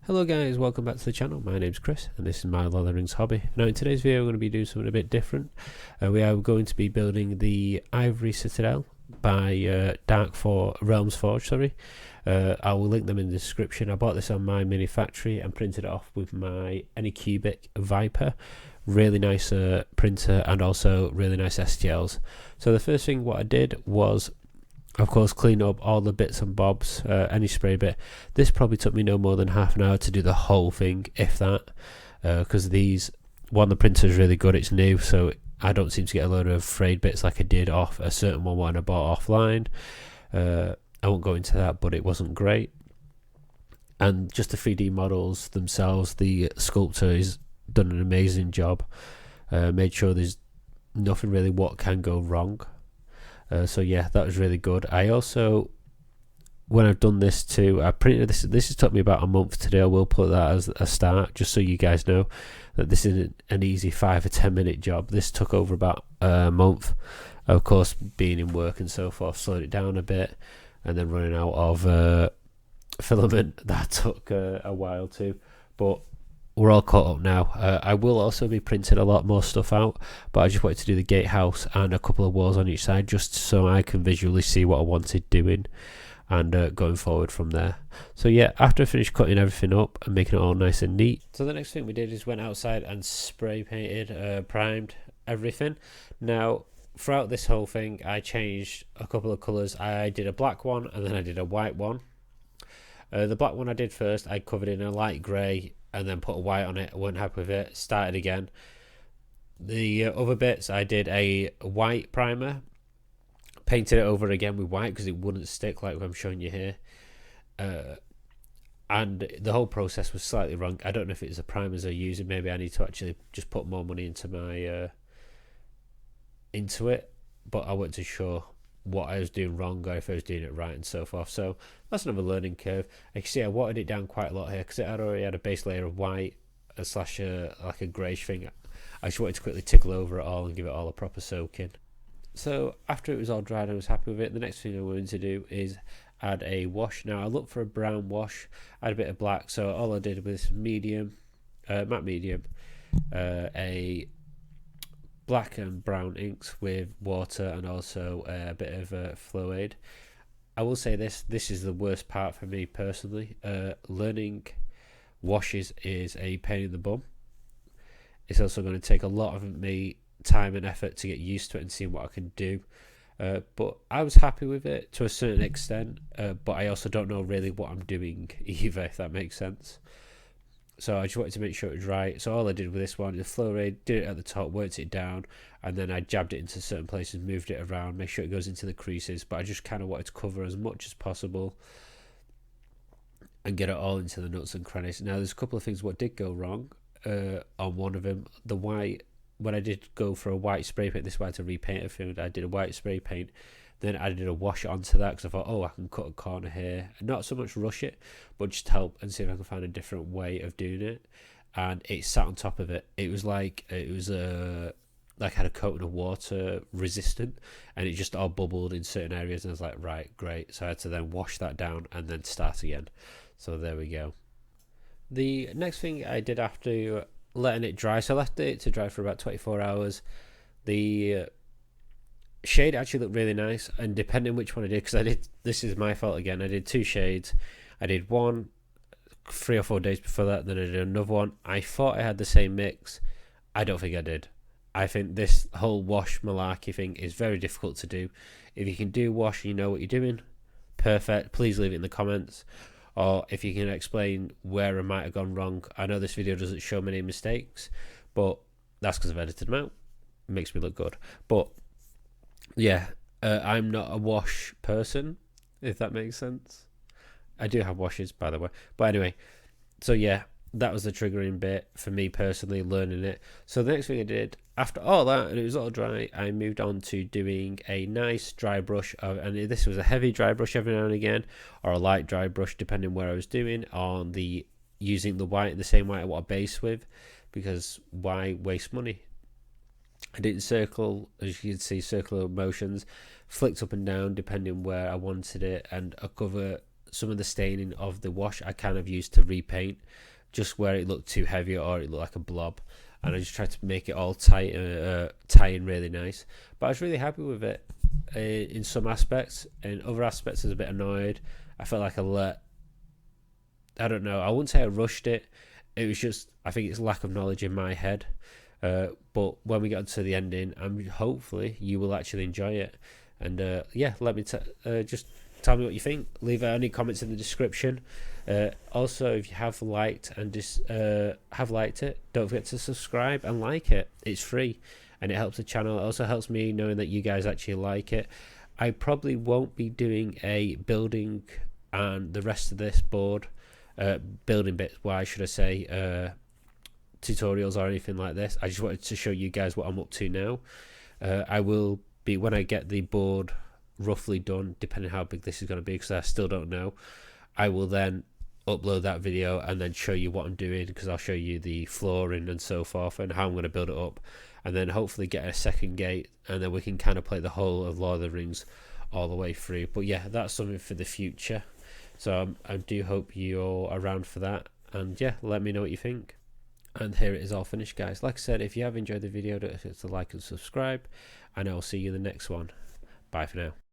Hello guys, welcome back to the channel. My name's Chris and this is my Lord of the Rings hobby. Now in today's video we're going to be doing something a bit different. We are going to be building the Ivory Citadel by Realms Forge. I will link them in the description. I bought this on my mini factory and printed it off with my Anycubic Viper. Really nice printer and also really nice STLs. So the first thing what I did was, of course, clean up all the bits and bobs, any spray bit. This probably took me no more than half an hour to do the whole thing, if that, because the printer is really good, it's new, so I don't seem to get a load of frayed bits like I did off a certain one when I bought offline. I won't go into that, but it wasn't great. And just the 3D models themselves, the sculptor has done an amazing job, made sure there's nothing really what can go wrong. So yeah, that was really good. I also, when I've done this too, I printed this. This has took me about a month to do. I will put that as a start, just so you guys know that this isn't an easy 5 or 10 minute job. This took over about a month. Of course, being in work and so forth slowed it down a bit, and then running out of filament, that took a while too. But we're all caught up now. I will also be printing a lot more stuff out, but I just wanted to do the gatehouse and a couple of walls on each side just so I can visually see what I wanted doing and going forward from there. So yeah, after I finished cutting everything up and making it all nice and neat, so the next thing we did is went outside and spray painted, primed everything. Now throughout this whole thing I changed a couple of colours. I did a black one and then I did a white one. The black one I did first, I covered in a light grey and then put a white on it. I wasn't happy with it, started again. The other bits I did a white primer, painted it over again with white because it wouldn't stick like I'm showing you here, and the whole process was slightly wrong. I don't know if it's the primers I'm using. Maybe I need to actually just put more money into my into it, but I wasn't too sure what I was doing wrong or if I was doing it right and so forth. So that's another learning curve. I can see I watered it down quite a lot here because it had already had a base layer of white slash like a greyish thing. I just wanted to quickly tickle over it all and give it all a proper soaking. So after it was all dried, I was happy with it. The next thing I wanted to do is add a wash. Now I looked for a brown wash. I had a bit of black, so all I did was medium, matte medium, a black and brown inks with water and also a bit of fluid. I will say this is the worst part for me personally. Learning washes is a pain in the bum. It's also going to take a lot of me time and effort to get used to it and see what I can do. But I was happy with it to a certain extent, but I also don't know really what I'm doing either, if that makes sense. So I just wanted to make sure it was right. So all I did with this one, the flow rate, did it at the top, worked it down, and then I jabbed it into certain places, moved it around, make sure it goes into the creases. But I just kind of wanted to cover as much as possible and get it all into the nuts and crannies. Now there's a couple of things what did go wrong on one of them. The white, when I did go for a white spray paint, this is why I had to repaint everything. I did a white spray paint, then I did a wash onto that because I thought, oh, I can cut a corner here. Not so much rush it, but just help and see if I can find a different way of doing it. And it sat on top of it. It was like like had a coating of water resistant, and it just all bubbled in certain areas. And I was like, right, great. So I had to then wash that down and then start again. So there we go. The next thing I did after letting it dry, so I left it to dry for about 24 hours. The shade actually looked really nice, and depending which one I did, because this is my fault again, I did 2 shades. I did one 3 or 4 days before that, then I did another one. I thought I had the same mix. I don't think I did. I think this whole wash malarkey thing is very difficult to do. If you can do wash and you know what you're doing, perfect. Please leave it in the comments, or if you can explain where I might have gone wrong. I know this video doesn't show many mistakes, but that's because I've edited them out. It makes me look good. But yeah, I'm not a wash person, if that makes sense. I do have washes, by the way. But anyway, so yeah, that was the triggering bit for me personally, learning it. So the next thing I did, after all that, and it was all dry, I moved on to doing a nice dry brush. And this was a heavy dry brush every now and again, or a light dry brush, depending where I was doing, using the white, the same white I want a base with, because why waste money? I did circle, as you can see, circular motions, flicked up and down depending where I wanted it, and a cover some of the staining of the wash I kind of used to repaint, just where it looked too heavy or it looked like a blob, and I just tried to make it all tight in really nice. But I was really happy with it in some aspects. In other aspects I was a bit annoyed. I felt like I don't know, I wouldn't say I rushed it. It was just, I think it's lack of knowledge in my head. But when we get to the ending, hopefully you will actually enjoy it. And let me just tell me what you think. Leave any comments in the description. Also, if you have liked it, don't forget to subscribe and like it. It's free and it helps the channel. It also helps me knowing that you guys actually like it. I probably won't be doing a building and the rest of this board building bits, why should I say, tutorials or anything like this. I just wanted to show you guys what I'm up to now. I will be, when I get the board roughly done, depending how big this is going to be, because I still don't know, I will then upload that video and then show you what I'm doing, because I'll show you the flooring and so forth and how I'm going to build it up, and then hopefully get a second gate, and then we can kind of play the whole of Lord of the Rings all the way through. But yeah, that's something for the future, so I do hope you're around for that, and yeah, let me know what you think. And here it is all finished, guys. Like I said, if you have enjoyed the video, don't forget to like and subscribe, and I'll see you in the next one. Bye for now.